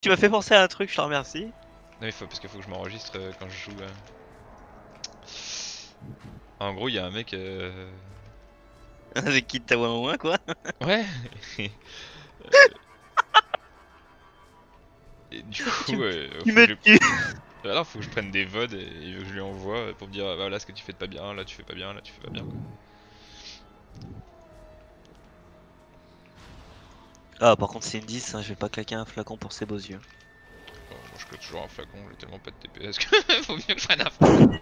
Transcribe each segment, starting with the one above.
Tu m'as fait penser à un truc, je te remercie. Non, parce qu'il faut que je m'enregistre quand je joue. En gros, il y a un mec. Avec qui t'as moins quoi. Ouais. Et du Tu, coup, tu faut que me je... tues. Alors, faut que je prenne des VOD et il veut que je lui envoie pour me dire ah, voilà ce que tu fais de pas bien, là tu fais pas bien, là tu fais pas bien quoi. Ah par contre c'est une 10, hein, je vais pas claquer un flacon pour ses beaux yeux. Bon, moi je claque toujours un flacon, j'ai tellement pas de TPS que faut mieux que je prenne un flacon.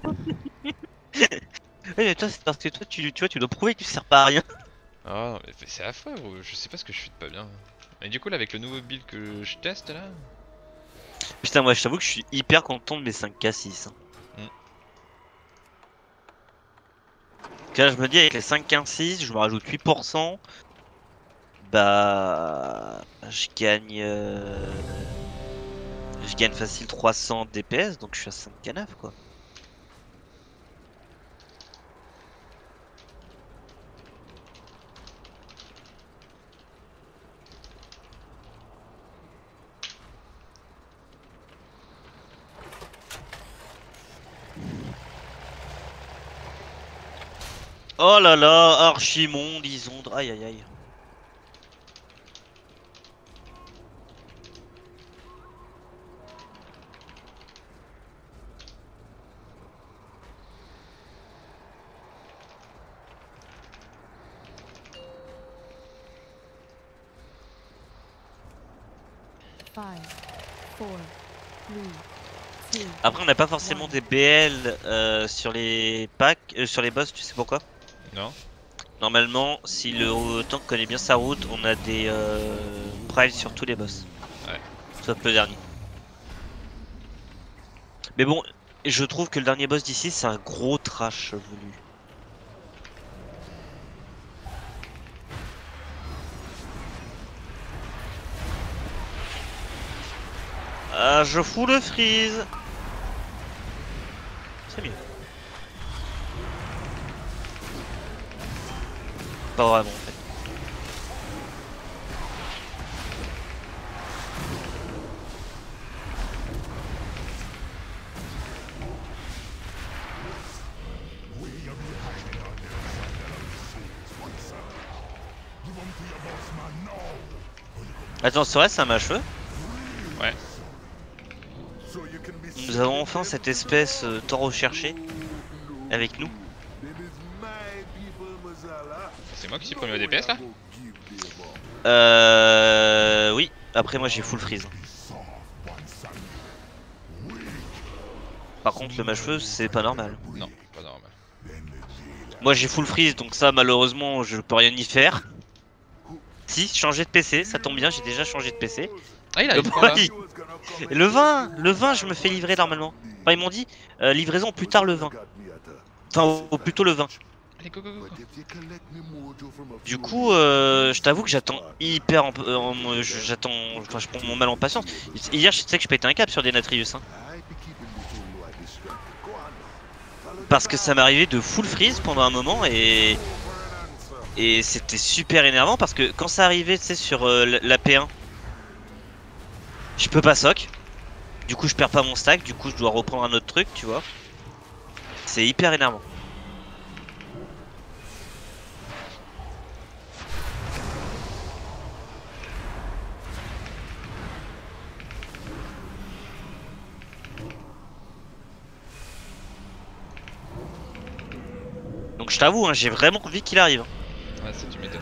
Ouais mais toi c'est parce que toi tu vois tu dois prouver que tu sers pas à rien. Ah non, mais c'est à fois gros, je sais pas ce que je fais de pas bien. Et du coup là avec le nouveau build que je teste là. Putain moi je t'avoue que je suis hyper content de mes 5K6. Hmm. Là je me dis avec les 5K6 je me rajoute 8%. Bah je gagne facile 300 DPS donc je suis à 5K9 quoi. Oh là là, Archimonde, Isondre, aïe aïe aïe. Après on n'a pas forcément des BL sur les packs, sur les boss, tu sais pourquoi? Non. Normalement, si le tank connaît bien sa route, on a des primes sur tous les boss. Ouais. Sauf le dernier. Mais bon, je trouve que le dernier boss d'ici c'est un gros trash voulu. Ah, je fous le freeze. C'est mieux. Pas vraiment en fait. Attends, c'est vrai, c'est un mâcheux. Ouais. Nous avons enfin cette espèce tant recherchée avec nous. C'est moi qui suis premier au DPS là. Oui. Après, moi j'ai full freeze. Par contre, le mâcheux, c'est pas normal. Non, pas normal. Moi j'ai full freeze, donc ça, malheureusement, je peux rien y faire. Si, changer de PC, ça tombe bien, j'ai déjà changé de PC. Ah il Le, arrive quand là? le 20, je me fais livrer normalement. Enfin, ils m'ont dit livraison plus tard le 20. Enfin, ou plutôt le 20. Allez go go go, go. Du coup, je t'avoue que j'attends hyper j'attends, enfin, je prends mon mal en patience. Hier, je sais que je pétais un cap sur des Natrius, hein. Parce que ça m'est arrivé de full freeze pendant un moment et c'était super énervant parce que quand ça arrivait, tu sais, sur la P1, je peux pas soc. Du coup, je perds pas mon stack. Du coup, je dois reprendre un autre truc, tu vois. C'est hyper énervant. Donc je t'avoue, hein, j'ai vraiment envie qu'il arrive. Ouais, ça tu m'étonnes.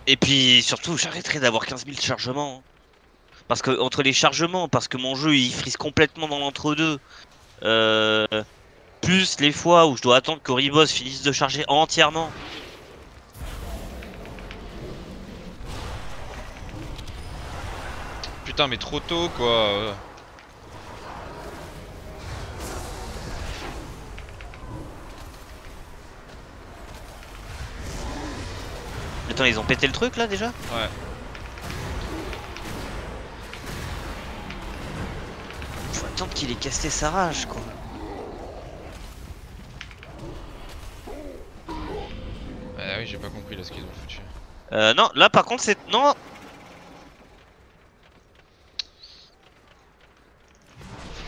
Et puis surtout, j'arrêterai d'avoir 15 000 chargements, hein. Parce que entre les chargements, parce que mon jeu il frise complètement dans l'entre-deux, euh, plus les fois où je dois attendre qu'Oribos finisse de charger entièrement. Putain mais trop tôt quoi. Attends, ils ont pété le truc là déjà? Ouais. Faut attendre qu'il ait casté sa rage quoi. Ah oui j'ai pas compris là ce qu'ils ont foutu. Non, là par contre c'est... Non,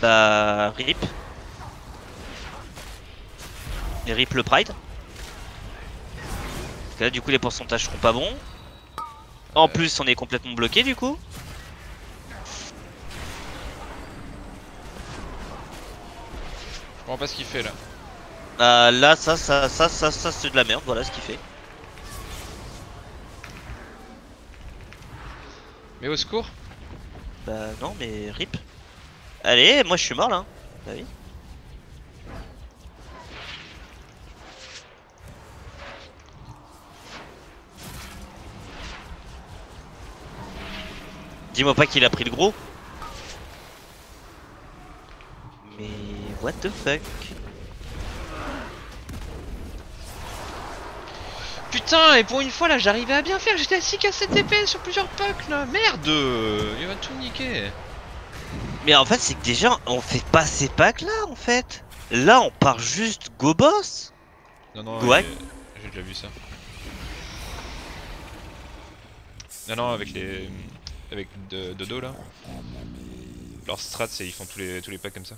Bah, rip. Et rip le Pride. Parce que là, du coup, les pourcentages seront pas bons. En plus, on est complètement bloqué, du coup. Je comprends pas ce qu'il fait là. Là, ça, c'est de la merde. Voilà ce qu'il fait. Mais au secours. Bah, non, mais rip. Allez, moi, je suis mort, là. Bah oui. Dis-moi pas qu'il a pris le gros. Mais what the fuck? Putain, et pour une fois là, j'arrivais à bien faire. J'étais à 6 à 7 TP sur plusieurs pucks là. Merde, il va tout niquer. Mais en fait, c'est que déjà, on fait pas ces packs là, en fait. Là, on part juste go boss. Non, non, Ouais. j'ai déjà vu ça. Non, non, avec les. Avec Dodo là. Leur strat, c'est ils font tous les packs comme ça.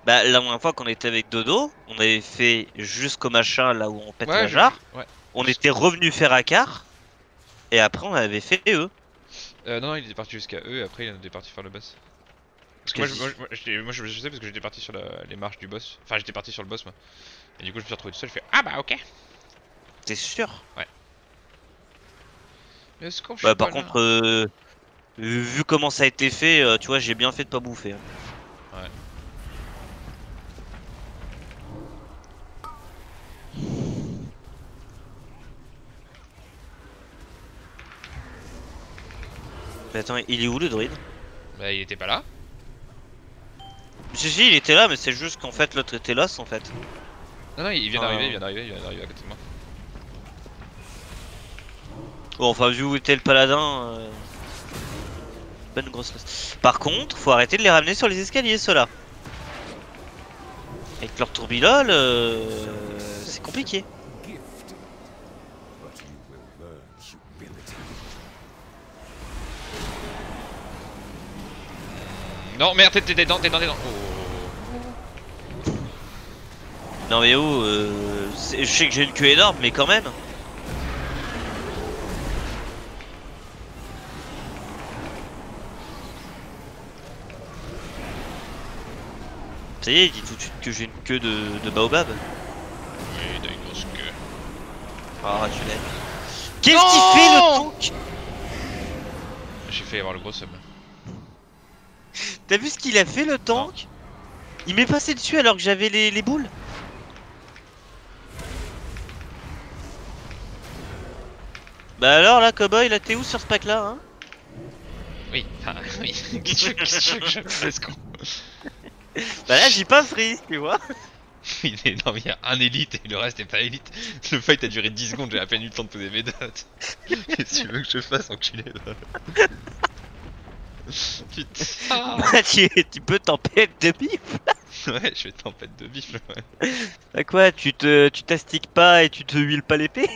Bah, la dernière fois qu'on était avec Dodo, on avait fait jusqu'au machin là où on pète Ouais, la jarre. ouais. On était revenu faire Akar. Et après, on avait fait eux. Non, non, il était parti jusqu'à eux et après il était parti faire le boss. Parce que moi, je sais parce que j'étais parti sur les marches du boss. Enfin, j'étais parti sur le boss moi. Et du coup, je me suis retrouvé tout seul. Je fais ah bah ok. T'es sûr? Ouais. Mais est-ce qu'on Bah, par contre, vu comment ça a été fait, tu vois, j'ai bien fait de pas bouffer. Hein. Ouais. Mais attends, il est où le druide? Bah, il était pas là. Si, il était là, mais c'est juste qu'en fait, l'autre était lost en fait. Non, non, il vient d'arriver, il vient d'arriver à côté de moi. Bon, enfin, vu où était le paladin. Bonne grosse lost. Par contre, faut arrêter de les ramener sur les escaliers, ceux-là. Avec leur tourbilol, c'est compliqué. Non, merde, t'es dedans, t'es dedans. Oh. Non mais oh, je sais que j'ai une queue énorme, mais quand même. Ça y est, il dit tout de suite que j'ai une queue de baobab. Oui, t'as une grosse queue. Ah, tu l'as. Qu'est-ce qu'il fait le tank? J'ai fait avoir le gros sub. T'as vu ce qu'il a fait le tank? Il m'est passé dessus alors que j'avais les boules. Bah alors là, cowboy, là t'es où sur ce pack là hein? Oui, ah, oui. Qu'est-ce que tu veux que je fasse con? Bah là j'y pas freeze, tu vois. Non, mais il y a un élite et le reste est pas élite. Le fight a duré 10 secondes, j'ai à peine eu le temps de poser mes dots. Qu'est-ce que tu veux que je fasse, enculé là? Putain. Bah, tu peux tempête de bif. Ouais, je fais tempête de bif ouais. Bah quoi, tu t'astiques pas et tu te huiles pas l'épée?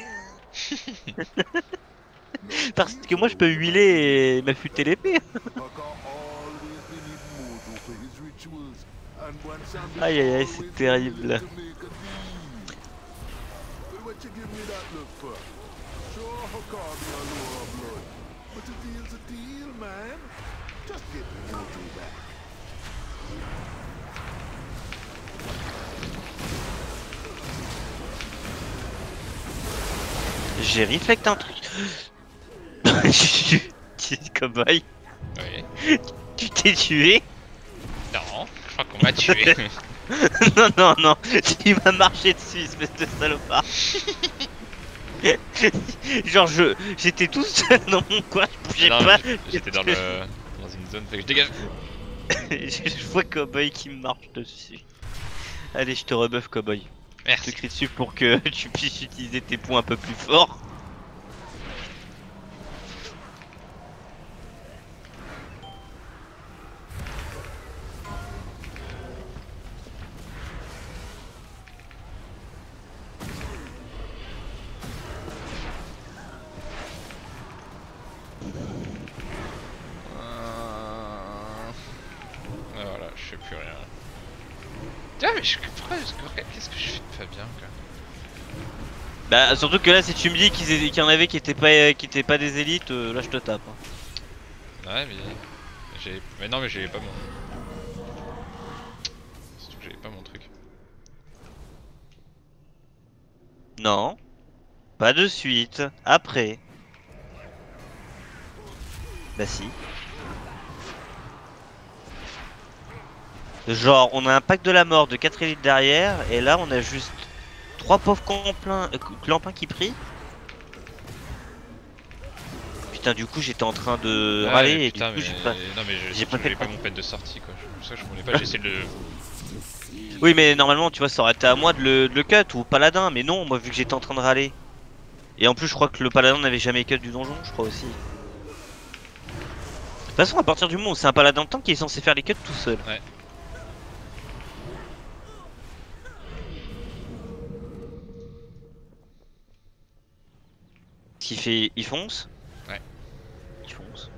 Parce que moi je peux huiler et m'affûter l'épée. Aïe aïe aïe, c'est terrible. J'ai reflect un truc. Cowboy, Oui. tu t'es tué? Non, je crois qu'on m'a tué. Non, non, non, tu m'as marché dessus, espèce de salopard. Genre, j'étais tout seul dans mon coin, je bougeais Non, pas. j'étais dans une zone, fait que je dégage. Je vois Cowboy qui me marche dessus. Allez, je te rebuff, Cowboy. Je Merci. te crie dessus pour que tu puisses utiliser tes points un peu plus forts. je fais plus rien. Tiens, mais qu'est-ce que je fais pas bien quoi. Bah surtout que là si tu me dis qu'il y en avait qui étaient pas des élites, là je te tape. Hein. Ouais mais non mais j'avais pas mon... Surtout que j'avais pas mon truc. Non. Pas de suite. Après. Bah si. Genre on a un pack de la mort de 4 élites derrière et là on a juste 3 pauvres clampins qui prient. Putain du coup j'étais en train de râler et putain, du coup j'ai pas fait mon pet de sortie quoi. C'est pour ça que je voulais pas, j'essaie de le... Oui mais normalement tu vois ça aurait été à moi de le cut ou paladin mais non moi vu que j'étais en train de râler. Et en plus je crois que le paladin n'avait jamais cut du donjon je crois aussi. De toute façon à partir du moment où c'est un paladin de tank qui est censé faire les cuts tout seul. Ouais. Ce qu'il fait, il fonce. Ouais. Il fonce.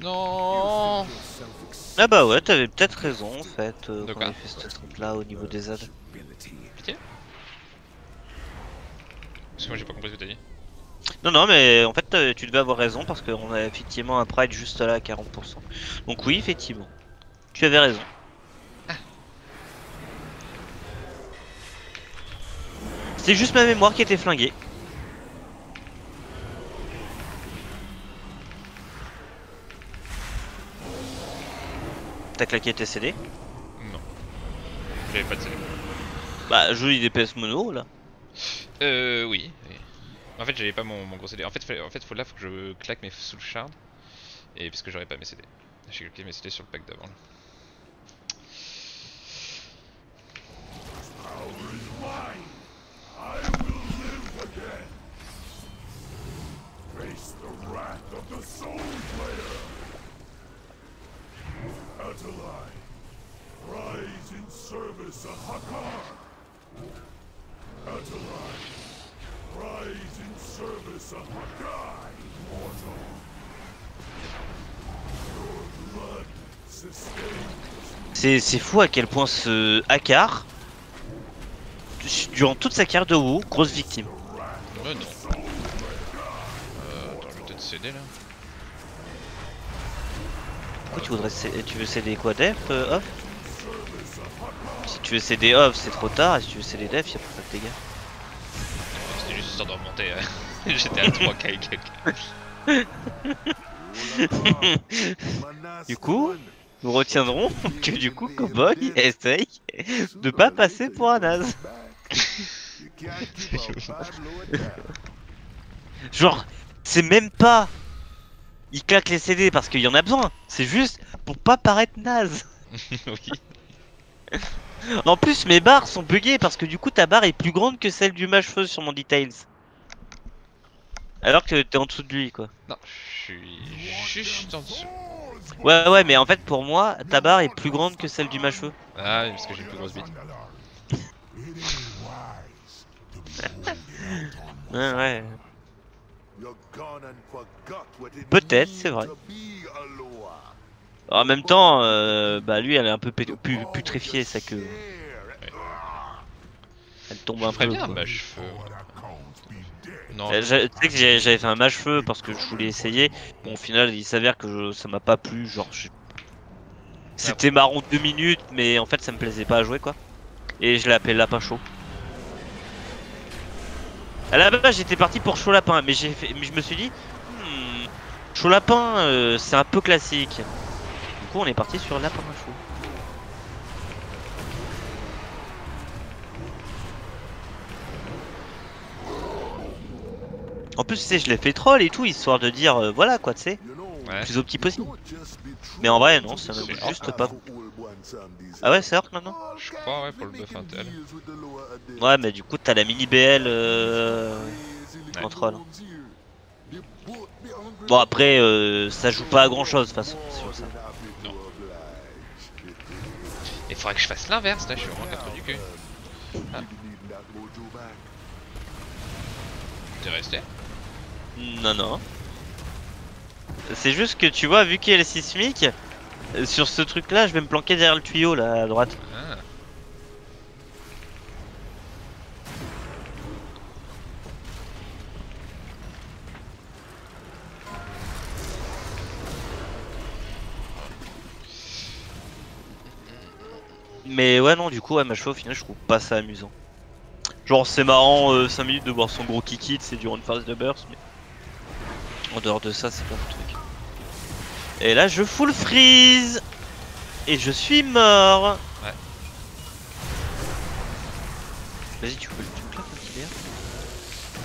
Non. Ah bah ouais, t'avais peut-être raison en fait quand on quoi a fait ce truc là au niveau des ZAD. Pitié. Parce que moi j'ai pas compris ce que t'as dit. Non non mais en fait tu devais avoir raison parce qu'on a effectivement un pride juste là à 40%. Donc oui effectivement, tu avais raison. C'est juste ma mémoire qui était flinguée. T'as claqué tes CD? Non. J'avais pas de CD. Bah joli DPS mono là. Oui. En fait j'avais pas mon gros CD. En fait faut là faut que je claque mes soul shards. Et parce que j'aurais pas mes CD. J'ai claqué mes CD sur le pack d'avant là. Rise in service of Hakar! Atalai, rise in service of Hakai, mortal! Your blood sustains... C'est fou à quel point ce Hakar, durant toute sa carrière de WoW, grosse victime. Non. Attends, je vais peut-être céder là. Pourquoi tu veux céder quoi, def, off? Si tu veux céder off, c'est trop tard, et si tu veux céder def, y'a pas de dégâts. C'était juste histoire de remonter. J'étais à 3K et quelques. Du coup, nous retiendrons que du coup, Cowboy essaye de pas passer pour un naze. Genre, c'est même pas... Il claque les CD parce qu'il y en a besoin, c'est juste pour pas paraître naze. Oui. En plus, mes barres sont buggées parce que du coup, ta barre est plus grande que celle du mage-feu sur mon details. Alors que t'es en dessous de lui, quoi. Non, je suis juste en dessous. Ouais, mais en fait, pour moi, ta barre est plus grande que celle du mage-feu. Ah oui, parce que j'ai une plus grosse bite. Ouais. Peut-être, c'est vrai. En même temps, bah lui, elle est un peu putréfiée, sa queue. Ouais. Elle tombe Je un ferais peu. bien un Quoi. mage-feu. Non, Tu sais que j'avais fait un mage-feu parce que je voulais essayer. Bon, au final, il s'avère que ça m'a pas plu. Genre, c'était marrant 2 minutes, mais en fait, ça me plaisait pas à jouer, quoi. Et je l'ai appelé lapin chaud. À la base, j'étais parti pour chaud lapin, mais je me suis dit, chaud lapin, c'est un peu classique. Du coup, on est parti sur lapin chaud. En plus, tu sais, je l'ai fait troll et tout, histoire de dire, voilà quoi, tu sais, Ouais. plus opti possible. Mais en vrai, non, ça me C'est juste orc. pas. Ah ouais, c'est orc maintenant? Je crois, ouais, pour le buff intel. Ouais, mais du coup, t'as la mini BL Ouais. en troll. Bon, après, ça joue pas à grand chose de toute façon, sur ça. Non. Il faudrait que je fasse l'inverse, là, je suis vraiment 4 du cul. Ah. T'es resté? Non, non. C'est juste que tu vois, vu qu'il y a le sismique, sur ce truc là, je vais me planquer derrière le tuyau là à droite. Ah. Mais ouais, non, du coup, ouais, ma chevaux au final, je trouve pas ça amusant. Genre, c'est marrant 5 minutes de voir son gros kiki, c'est durant une phase de burst, mais en dehors de ça, c'est pas mon truc. Et là, je full freeze et je suis mort. Ouais. Vas-y, tu me claques un petit verre.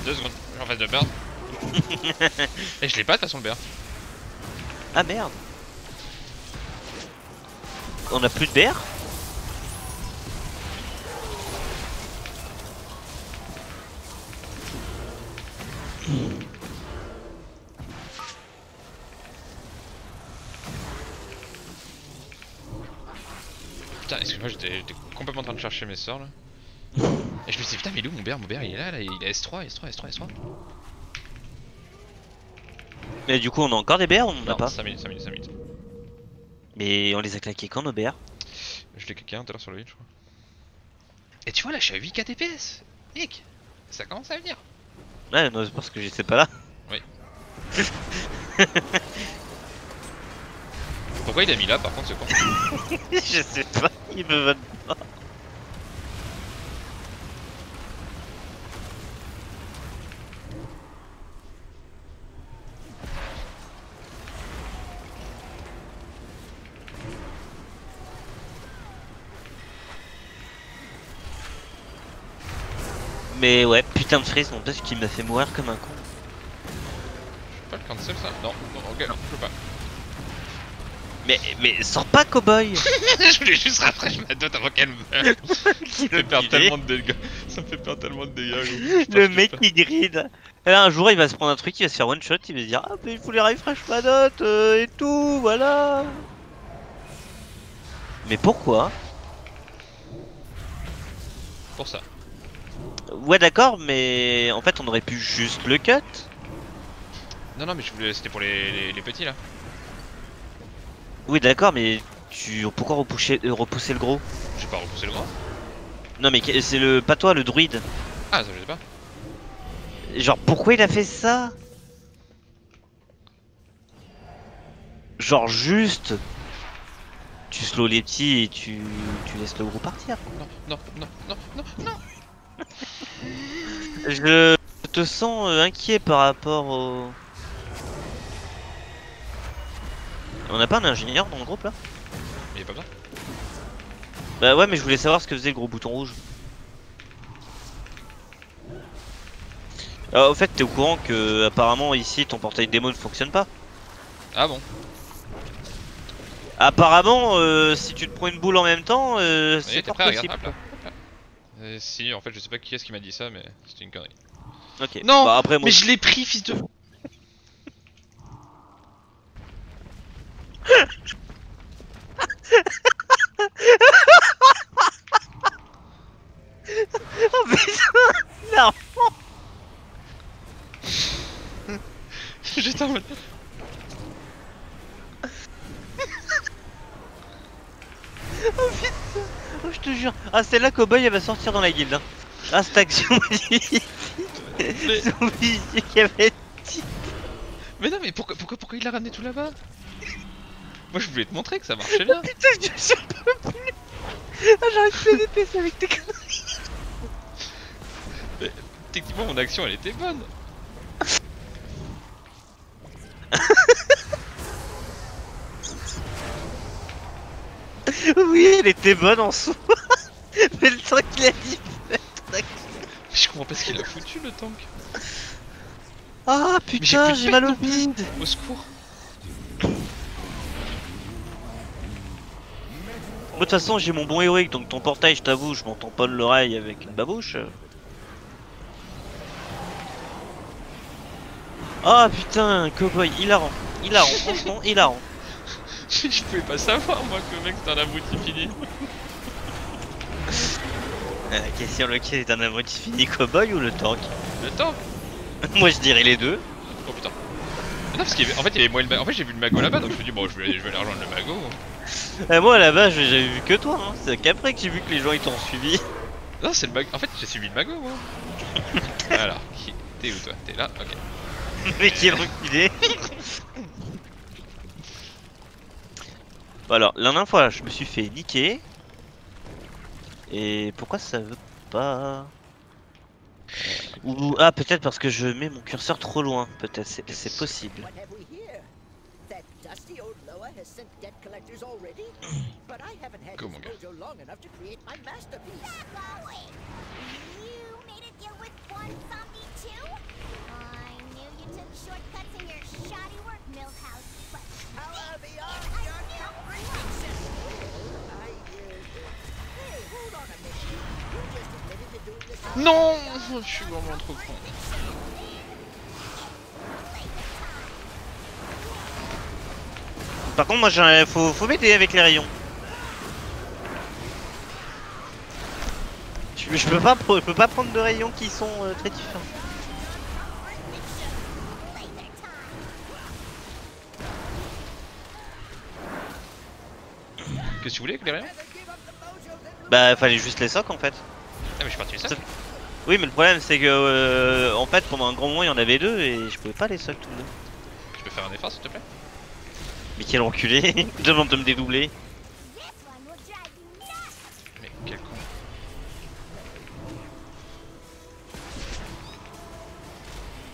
2 secondes, je suis en phase de burn. Et je l'ai pas de toute façon le burn. Ah merde. On a plus de BR. Putain, excuse-moi, j'étais complètement en train de chercher mes sorts là. Et je me suis dit, putain, mais il est où mon BR? Mon BR il est là, il est S3, S3, S3, S3. Mais du coup, on a encore des BR ou on en a Non, pas? 5 minutes, 5 minutes, 5 minutes. Mais on les a claqués quand nos BR? Je l'ai quelqu'un tout à l'heure sur le vide, je crois. Et tu vois, là, je suis à 8K TPS. Mec, ça commence à venir. Ouais, non, c'est parce que j'étais pas là. Oui. Pourquoi il a mis là par contre ce con? Je sais pas, il me vote pas. Mais ouais, putain de freeze, mon pote qui m'a fait mourir comme un con. Je peux pas le cancel ça? Non, non, ok, non, je peux pas. Mais sors pas, cowboy. Je voulais juste rafraîchir ma dot avant qu'elle meure. Ça me fait perdre tellement de dégâts. Ça me fait perdre tellement de dégâts. Le mec qui grid. Et là, un jour, il va se prendre un truc, il va se faire one shot, il va se dire ah, mais il voulait refresh ma note et tout, voilà. Mais pourquoi? Pour ça. Ouais, d'accord, mais en fait, on aurait pu juste le cut. Non, non, mais je voulais, c'était pour les petits là. Oui, d'accord, mais pourquoi repousser le gros? J'ai pas repoussé le grand. Non, mais c'est le pas toi, le druide. Ah, ça je sais pas. Genre, pourquoi il a fait ça? Genre, juste. Tu slow les petits et tu laisses le gros partir. Non, non, non, non, non, non. Je te sens inquiet par rapport au. On n'a pas un ingénieur dans le groupe là? Mais y'a pas besoin. Bah ouais, mais je voulais savoir ce que faisait le gros bouton rouge. Au fait, t'es au courant que apparemment ici ton portail démo ne fonctionne pas? Ah bon. Apparemment, si tu te prends une boule en même temps, Oui, c'est t'es pas prêt, regarde, possible. hop là. Si, en fait, je sais pas qui est-ce qui m'a dit ça, mais c'était une connerie. Ok. Non, bah, après, moi, mais je l'ai pris, fils de. Oh putain, non. J'étais en mode. Oh putain. Oh, je te jure. Ah, celle-là, Cowboy, elle va sortir dans la guilde. Hein. Ah, cette action magnifique. C'est obligé qu'il y avait. Mais non, mais pourquoi il l'a ramené tout là-bas? Moi je voulais te montrer que ça marchait bien. Putain, je peux plus. Ah, j'arrive plus à dépasser avec tes conneries. Mais, techniquement, mon action elle était bonne. Oui, elle était bonne en soi. Mais le temps qu'il a dit. Je comprends pas ce qu'il a foutu le tank. Ah j'ai putain, plus de j'ai mal pète au non plus. bide. Au secours. Moi, de toute façon, j'ai mon bon héroïque, donc ton portail, je t'avoue, je m'entends pas de l'oreille avec une babouche. Ah putain, cowboy, hilarant. Hilarant, franchement, hilarant. Je pouvais pas savoir moi que le mec c'était un abruti fini. La question, lequel est un abruti fini, cowboy ou le tank? Le tank. Moi, je dirais les deux. Oh putain. Non parce qu'il y avait... En fait il y avait moi et le mago. En fait j'ai vu le mago là-bas donc je me dis bon je vais aller rejoindre le mago. Moi, là-bas, j'avais vu que toi, hein. C'est qu'après que j'ai vu que les gens, ils t'ont suivi. Non c'est le mago. En fait j'ai suivi le mago moi. Alors, t'es où toi? T'es là? Ok. Mais quel reculé. Bon alors, la dernière fois, je me suis fait niquer. Et pourquoi ça veut pas... Ou... Ah, peut-être parce que je mets mon curseur trop loin. Peut-être, c'est possible. What have we here? That dusty old Loa has sent debt collectors already? But I haven't had Go, this mon gars. mojo long enough to create my masterpiece. You made a deal with one zombie too? I knew you took shortcuts in your shoddy work, Milhouse, but Power beyond your comprehension! Hey, hold on a minute. You just admitted to doing this. Non, je suis vraiment trop con. Par contre, moi, faut m'aider avec les rayons. Je peux pas prendre de rayons qui sont très différents. Qu'est-ce que tu voulais avec les rayons? Bah, fallait juste les socs en fait. Ah mais je suis parti ça. Ça- Oui, mais le problème c'est que en fait, pendant un grand moment, il y en avait deux et je pouvais pas les socs tous les deux. Tu peux faire un effort s'il te plaît? Mais quel enculé. Demande de me dédoubler. this one will drive you nuts! Mais quel con.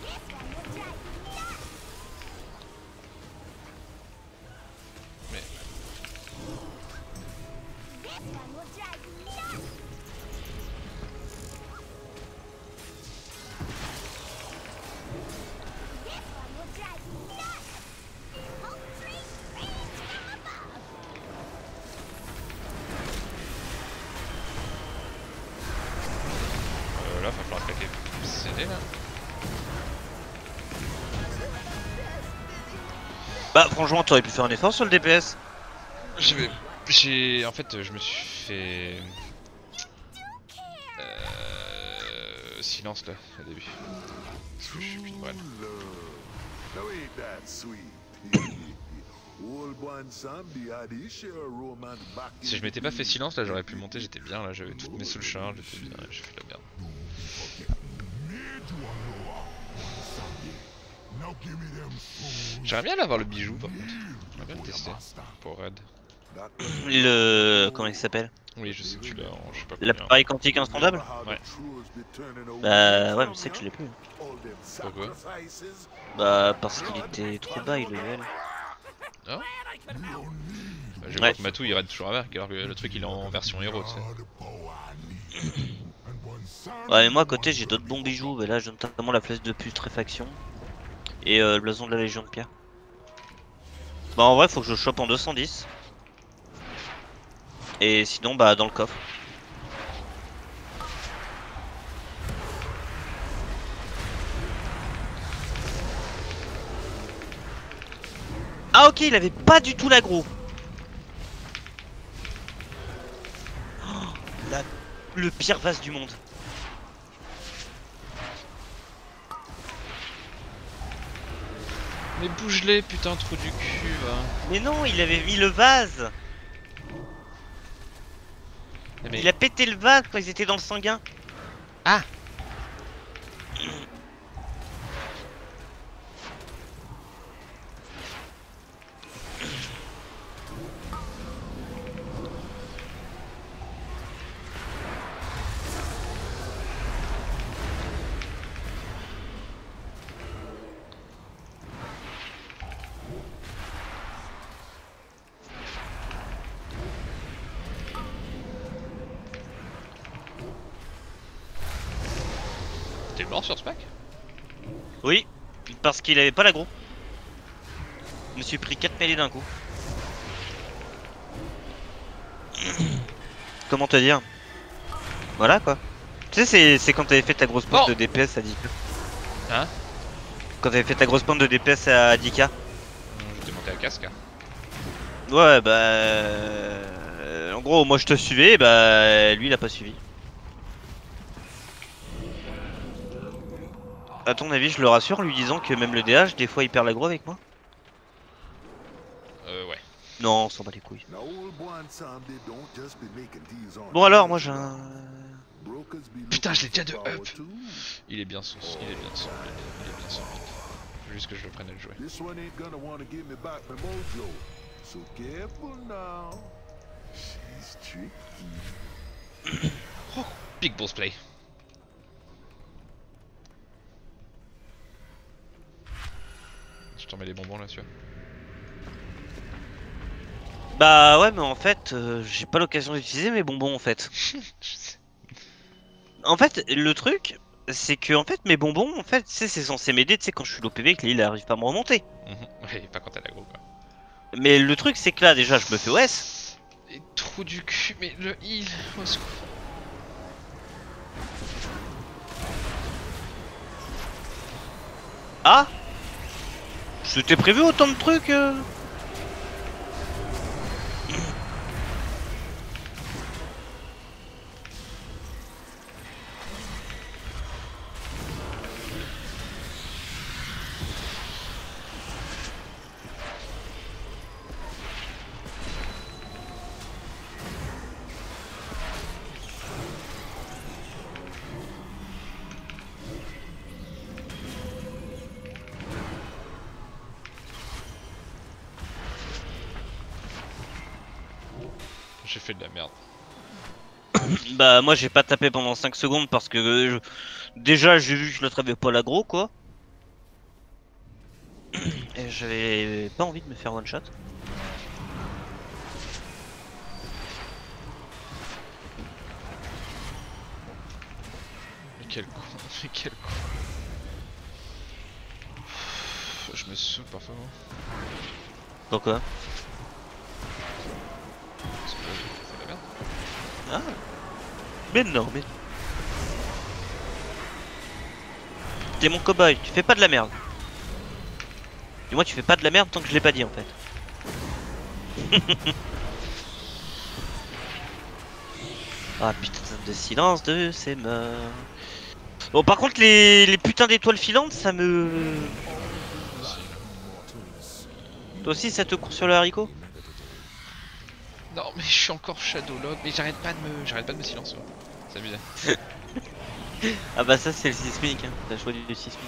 This one will drive you nuts! Mais This one will drive you nuts! This one will drive you nuts! Hope tree, rain from above! là va falloir claquer CD là. Bah, franchement, t'aurais pu faire un effort sur le DPS. J'ai... En fait je me suis fait... Silence là au début. Parce que je suis plus de balles. Now ain't that sweet? Old one Zombie had his share of romance back Si in je m'étais the pas fait day. silence là j'aurais pu monter, j'étais bien là, j'avais toutes mes soul charges, j'étais bien, j'ai fait de la merde. Now give me them souls. J'aimerais bien l'avoir le bijou par contre, j'aimerais bien le tester pour Red. That Le... Comment il s'appelle? Oui je sais que tu l'as en je sais pas combien. L'appareil quantique insondable? how Ouais. the truths be turning away Bah, ouais, from mais c'est que je l'ai plus. all them Pourquoi? sacrifices. Bah, parce qu'il était trop bas, il level. Ah bah, je Ouais. vois que Matou il raid toujours avec alors que le truc il est en version héros tu sais. All the power I need. And one son Ouais, mais moi à côté j'ai d'autres bons bijoux, bah, là j'ai notamment la flèche de putréfaction et le blason de la Légion de Pierre. Bah en vrai faut que je le chope en 210. Et sinon bah dans le coffre. Ah ok, il avait pas du tout l'aggro. Oh, le pire vase du monde. Mais bouge-les putain trou du cul va. Mais non, il avait mis le vase. Mais... Il a pété le vase quand ils étaient dans le sanguin. Ah. T'es mort sur ce pack? Oui. Parce qu'il avait pas l'aggro. Je me suis pris 4 mêlées d'un coup. Comment te dire? Voilà quoi. Tu sais, c'est quand t'avais fait ta grosse pointe Oh de DPS à 10k. Hein? Quand t'avais fait ta grosse pointe de DPS à 10k. J'étais monté à casque. Hein. Ouais, bah. En gros, moi je te suivais, bah. Lui il a pas suivi. À ton avis, je le rassure en lui disant que même le DH, des fois il perd l'aggro avec moi? Ouais. Non, on s'en bat les couilles. Now, old boy and Sandy don't just be making these on Bon alors, moi treasure. j'ai un. Brokers be Putain, je l'ai looking déjà de for power up. too. Il est bien son. Il est bien son. Il est bien son. Faut juste que je le prenne à le jouer. This one ain't gonna wanna give me back my mojo. So careful now. She's tricky. Big balls play. Je t'en mets les bonbons là, tu vois. Bah ouais, mais en fait, j'ai pas l'occasion d'utiliser mes bonbons en fait. Je sais. En fait, le truc, c'est que en fait mes bonbons, en fait, tu sais, c'est censé m'aider, tu sais, quand je suis low PV, que l'île arrive pas à me remonter. Ouais, pas quand t'as l'aggro quoi. Mais le truc, c'est que là, déjà, je me fais OS. Et trou du cul, mais le heal, au secours. Ah, c'était prévu autant de trucs J'ai fait de la merde. Bah moi j'ai pas tapé pendant 5 secondes parce que déjà j'ai vu que je l'attrapais pas l'aggro quoi. Et j'avais pas envie de me faire one shot. Mais quel con, mais quel con. Je me saoule parfois. Pourquoi? C'est de la merde. Ah. Mais non, mais... T'es mon cobaye, tu fais pas de la merde. Du moins tu fais pas de la merde tant que je l'ai pas dit en fait. Ah putain de silence de ces morts. Bon par contre les putains d'étoiles filantes ça me... Toi aussi ça te court sur le haricot? Non mais je suis encore Shadowlog, mais j'arrête pas de me silencer. C'est abusé. Ah bah ça c'est le sismique, hein. T'as choisi le sismique.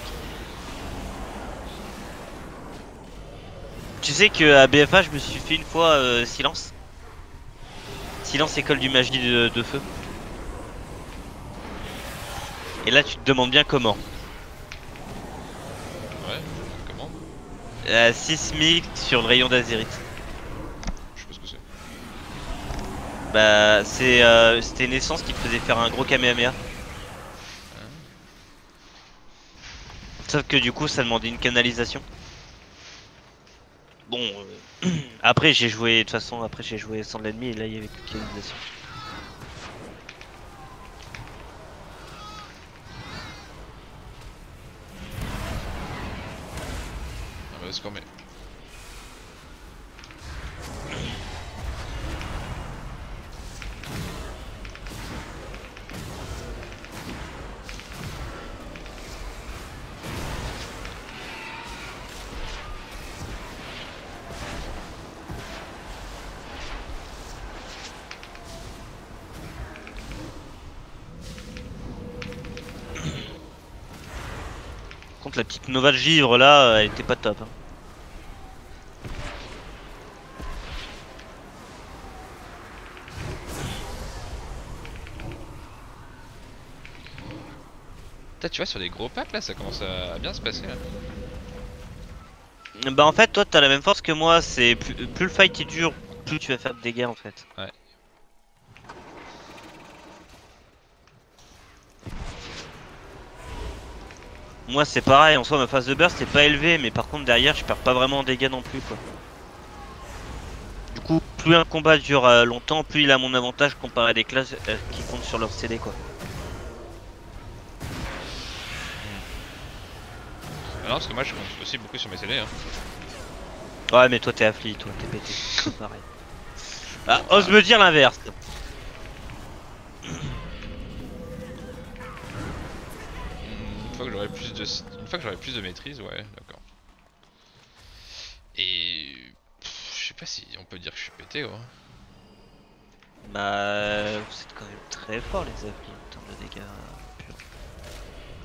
Tu sais que à BFA je me suis fait une fois silence. Silence école du magie de feu. Et là tu te demandes bien comment. Ouais, comment? Sismique sur le rayon d'Azerith. Je sais pas ce que c'est. Bah c'était une essence qui te faisait faire un gros Kamehameha. Sauf que du coup ça demandait une canalisation. Bon après j'ai joué de toute façon après j'ai joué sans l'ennemi et là il y avait plus de canalisation. Ah bah score mais... Contre la petite Nova de Givre là elle était pas top. Hein. Putain, tu vois, sur des gros packs là, ça commence à bien se passer là. Bah en fait toi t'as la même force que moi, c'est plus le fight est dur, plus tu vas faire de dégâts en fait. Ouais. Moi c'est pareil, en soi ma phase de burst c'est pas élevée, mais par contre derrière je perds pas vraiment en dégâts non plus quoi. Du coup plus un combat dure longtemps, plus il a mon avantage comparé à des classes qui comptent sur leur CD quoi. Ah non, parce que moi je compte aussi beaucoup sur mes CD. Hein. Ouais mais toi t'es affli, toi t'es pété, c'est pareil. Ah, ose me dire l'inverse. Une fois que j'aurai plus de maîtrise, ouais, d'accord. Et je sais pas si on peut dire que je suis pété, quoi. Bah vous êtes quand même très fort les afflis en termes de dégâts purs.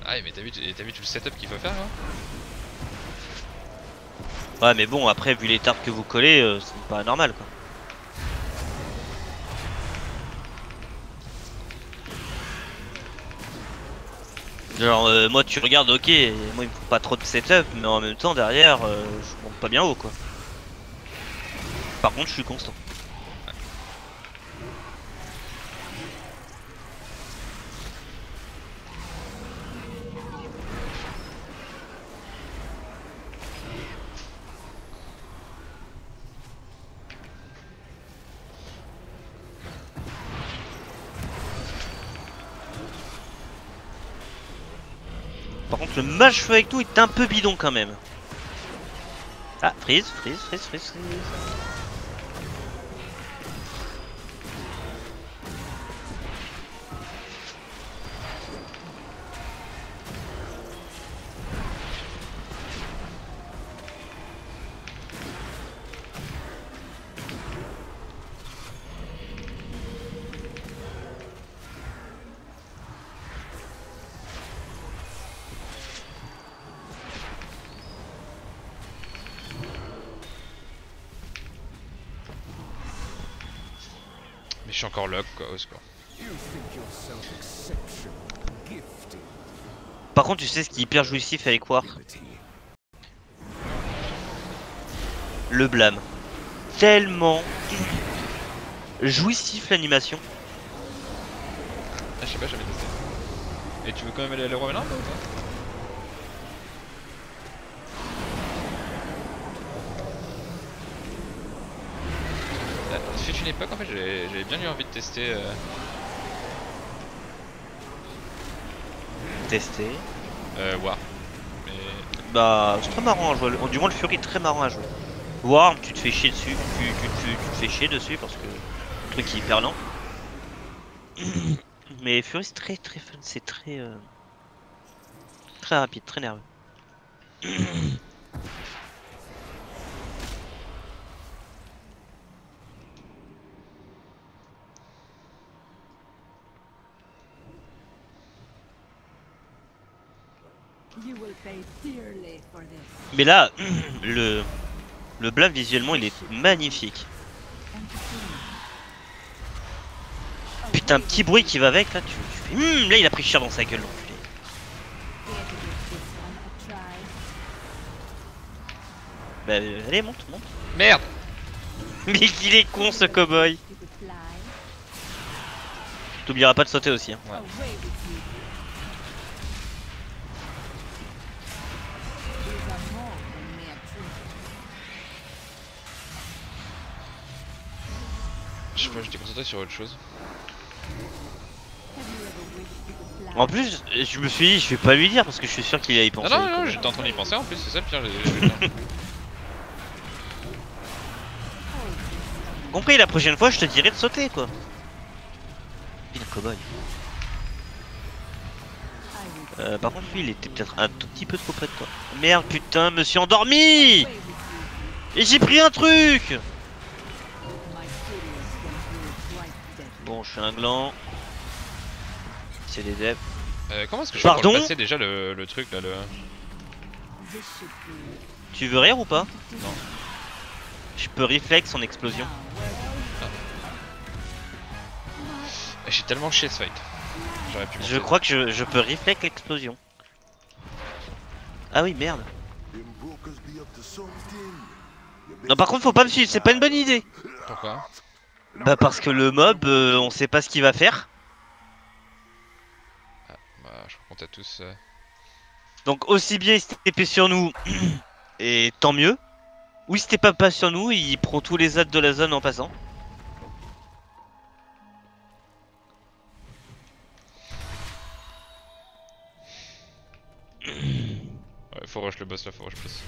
Ah mais t'as vu tout le setup qu'il faut faire là? Ouais mais bon après vu les tartes que vous collez c'est pas normal quoi. Genre moi tu regardes ok, moi il me faut pas trop de setup mais en même temps derrière je monte pas bien haut quoi. Par contre je suis constant. Par contre le match feu avec tout est un peu bidon quand même. Ah freeze. Mais je suis encore lock quoi, au secours. You think yourself exceptional, gifted, Par contre tu sais ce qui est hyper jouissif avec War? ability. Le blâme. Tellement jouissif l'animation. Ah je sais pas, j'avais testé. Et tu veux quand même aller à l'Euro maintenant ou pas? Ça fait une époque en fait, j'avais bien eu envie de tester. Tester. War. Mais. Bah c'est très marrant à jouer, du moins le Fury est très marrant à jouer. War tu te fais chier dessus, tu te fais chier dessus parce que le truc est hyper lent. Mais Fury c'est très fun, c'est très rapide, très nerveux. You will pay dearly for this. Mais là, le blâme visuellement il est magnifique. Putain, petit bruit qui va avec là, tu fais là il a pris cher dans sa gueule l'enculé. Bah allez monte. Merde! Mais il est con ce cowboy. T'oublieras pas de sauter aussi hein. Ouais. Je sais pas, j'étais concentré sur autre chose. En plus, je me suis dit, je vais pas lui dire parce que je suis sûr qu'il va y penser. Non, j'étais en train d'y penser en plus, c'est ça le pire. J'ai Compris, la prochaine fois je te dirai de sauter quoi. Putain, cowboy. Par contre, lui il était peut-être un tout petit peu trop près de toi. Merde, putain, me suis endormi! Et j'ai pris un truc! Bon, je suis un gland. C'est des devs. comment est-ce que je fais pour Pardon le passer déjà le truc là, le... Tu veux rire ou pas? Non. Je peux réflexe en explosion. J'ai tellement chié ce fight. J'aurais pu Je crois que je peux réflexe l'explosion. Ah oui, merde. Them brokers be up to something. You Non, par contre, faut pas me suivre, c'est pas une bonne idée. Pourquoi? Bah, parce que le mob, on sait pas ce qu'il va faire. Ah, bah je crois qu'on t'a tous... Donc aussi bien il s'était épée sur nous, et tant mieux. Ou il s'était pas sur nous, il prend tous les adds de la zone en passant. Ouais, faut rush le boss là, faut rush le boss.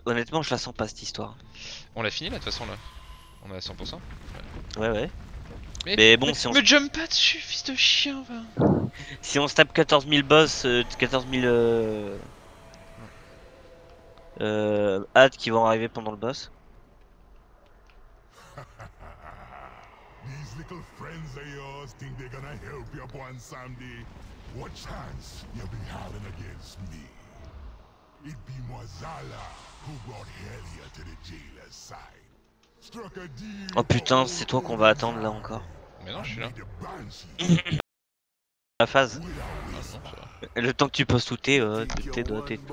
Honnêtement, je la sens pas cette histoire. On l'a fini là de toute façon là. On est à 100%. Ouais, ouais. Mais bon, si on me jump pas dessus, fils de chien, va. Si on se tape 14 000 boss, 14 000 adds qui vont arriver pendant le boss. These little friends of yours think they're gonna help you upon someday. What chance you be having against me? It be Mwazala who brought Helia to the jailer's side. Struck a deal. Oh putain, c'est toi qu'on va attendre là encore. Mais non, je suis là. The Banshees La phase. Ah, non, ça va. Le temps que tu poses tout tes dots et tout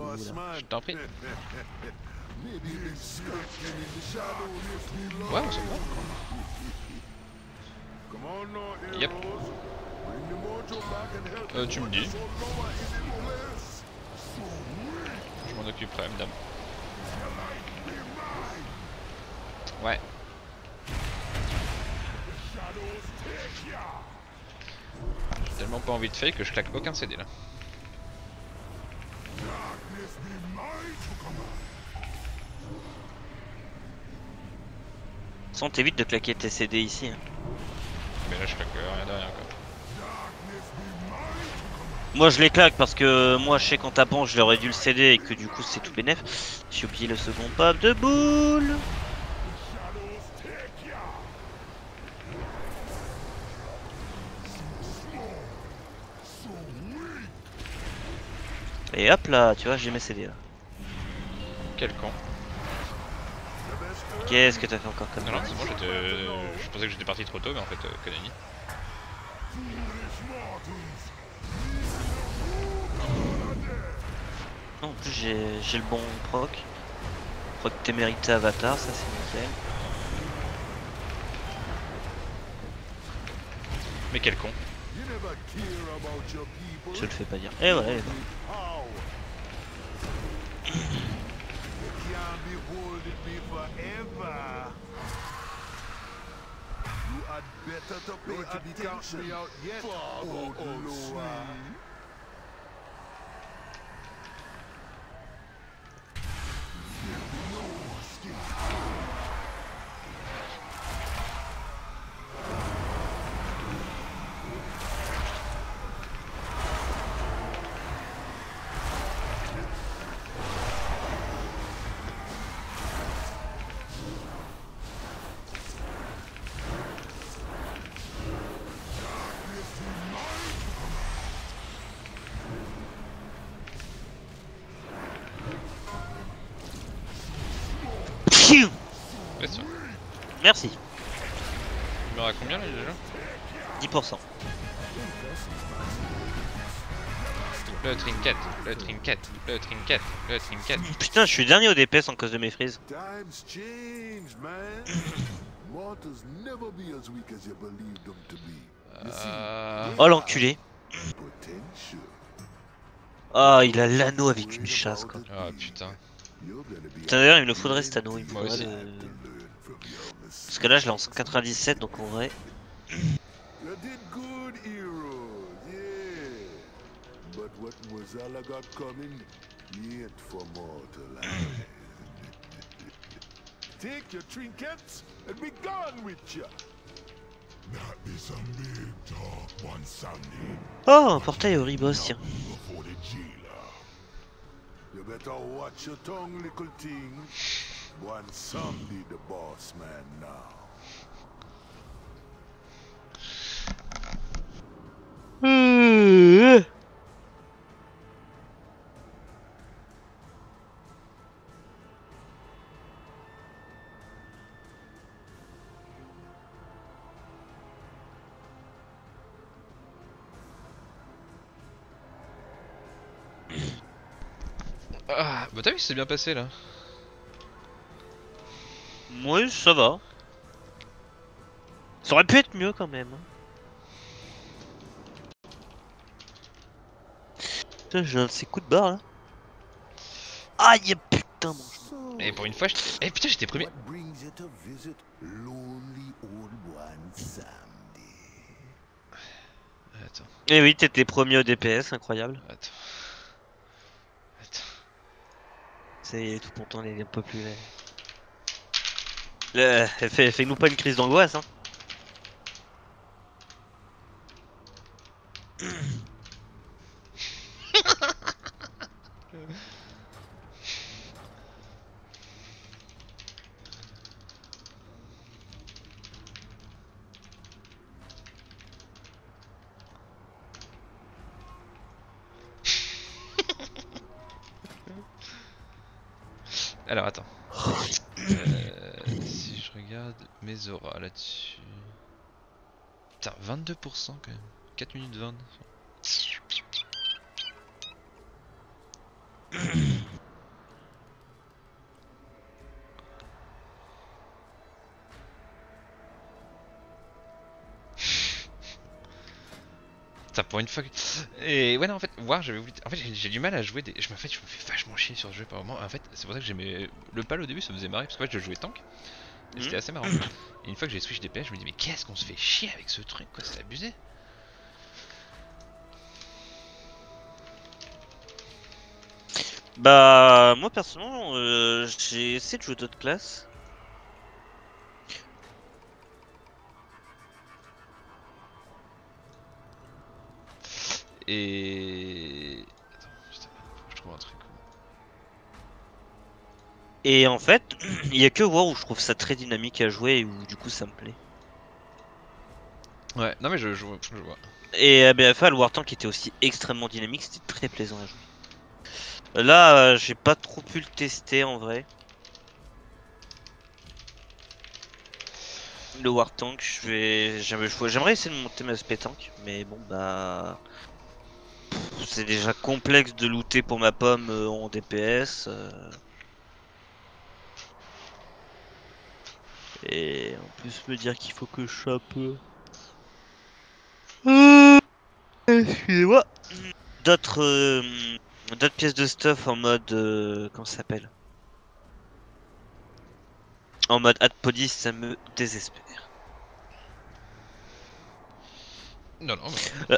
là. Je t'en prie. maybe been scratching in the shadows if we Ouais, on se voit. Come on now, Yep. heroes. Bring the mojo back and help Tu me dis. so Noah is in bliss. Je m'en occuperai, madame. Ouais. J'ai tellement pas envie de fake que je claque aucun CD là. Sans t'évite de claquer tes CD ici. Hein. Mais là je claque rien de rien quoi. Moi je les claque parce que moi je sais qu'en tapant je leur ai dû le CD et que du coup c'est tout bénef. J'ai oublié le second pop de boule. Et hop là, tu vois, j'ai mes CD là. Quel con. Qu'est-ce que t'as fait encore comme Non, ça? non, c'est bon, je pensais que j'étais parti trop tôt, mais en fait, Konami. Non, en plus j'ai le bon proc. Proc témérité avatar, ça c'est nickel. Mais quel con. You never care about your people. Je le fais pas dire. Et voilà, elle est morte. How? You can't be holding me forever. You had better to pay attention. Me out yet, old Loa. Pfiou. Bien sûr. Merci. Il me reste combien là déjà? 10%. Le trinket, le trinket, le trinket, le trinket. Putain, je suis dernier au DPS en cause de mes frises. Times change, man. Mortals never be as weak as you believe them to be. You see, Oh l'enculé. potential. Ah, il a l'anneau avec une chasse quoi. Ah putain. You're gonna be Putain, d'ailleurs, il me le faudrait cet anneau. Il me Moi faudrait aussi. le- to learn from your mistakes. Parce que là, je l'ai en 197, donc en vrai. You did good, heroes, yeah. But what Mozala got coming, he ain't for mortal eyes. Take your trinkets and be gone with ya. That be some big talk one Sunday Oh, un portail au riboss, tiens. before the jailer. You better watch your tongue, little thing. One Sunday the boss man now. Ah, bah t'as vu que c'est bien passé là. Ouais, ça va. Ça aurait pu être mieux quand même. Putain, j'ai un de ces coups de barre là. Aïe putain mon genou. Et pour une fois, eh putain, j'étais premier. What brings you to visit lonely old one Sandy? Attends, Et oui, t'étais premier au DPS, incroyable. attends. C'est tout pourtant les populaires. Fais-nous pas une crise d'angoisse hein. Alors attends. Si je regarde mes auras là-dessus. Putain, 22% quand même. 4 minutes 20. Putain, pour une fois. Et ouais, non, en fait, voir, j'avais oublié. En fait, j'ai du mal à jouer des. Je me fais vachement chier sur ce jeu par moment. En fait, c'est pour ça que j'aimais. Le pal au début, ça me faisait marrer parce que je jouais tank. Et c'était assez marrant. Et une fois que j'ai switch DPS, je me dis, mais qu'est-ce qu'on se fait chier avec ce truc, quoi, c'est abusé. Bah moi personnellement j'ai essayé de jouer d'autres classes. Et. Attends, putain, faut que je trouve un truc. Et en fait, il y a que War où je trouve ça très dynamique à jouer et où du coup ça me plaît. Ouais, non mais je vois. Et BFA, le War Tank était aussi extrêmement dynamique, c'était très plaisant à jouer. Là, j'ai pas trop pu le tester en vrai. Le War Tank, j'aimerais essayer de monter ma SP Tank, mais bon bah c'est déjà complexe de looter pour ma pomme en DPS. Et en plus me dire qu'il faut que je chope. Excusez-moi. D'autres pièces de stuff en mode comment ça s'appelle? En mode Adpodis, ça me désespère. Non, non, mais.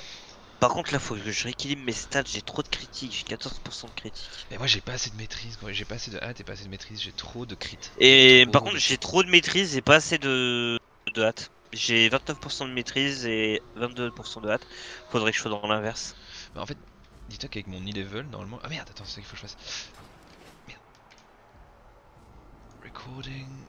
Par contre là faut que je rééquilibre mes stats, j'ai trop de critiques, j'ai 14% de critiques. Mais moi j'ai pas assez de maîtrise, quoi. J'ai pas assez de hâte et pas assez de maîtrise, j'ai trop de crit. Et Trop par contre de- j'ai trop de maîtrise et pas assez de hâte. J'ai 29% de maîtrise et 22% de hâte. Faudrait que je sois dans l'inverse. Bah en fait, dis-toi qu'avec mon e-level, normalement. Ah merde, attends, c'est ça qu'il faut que je fasse. Merde. Recording.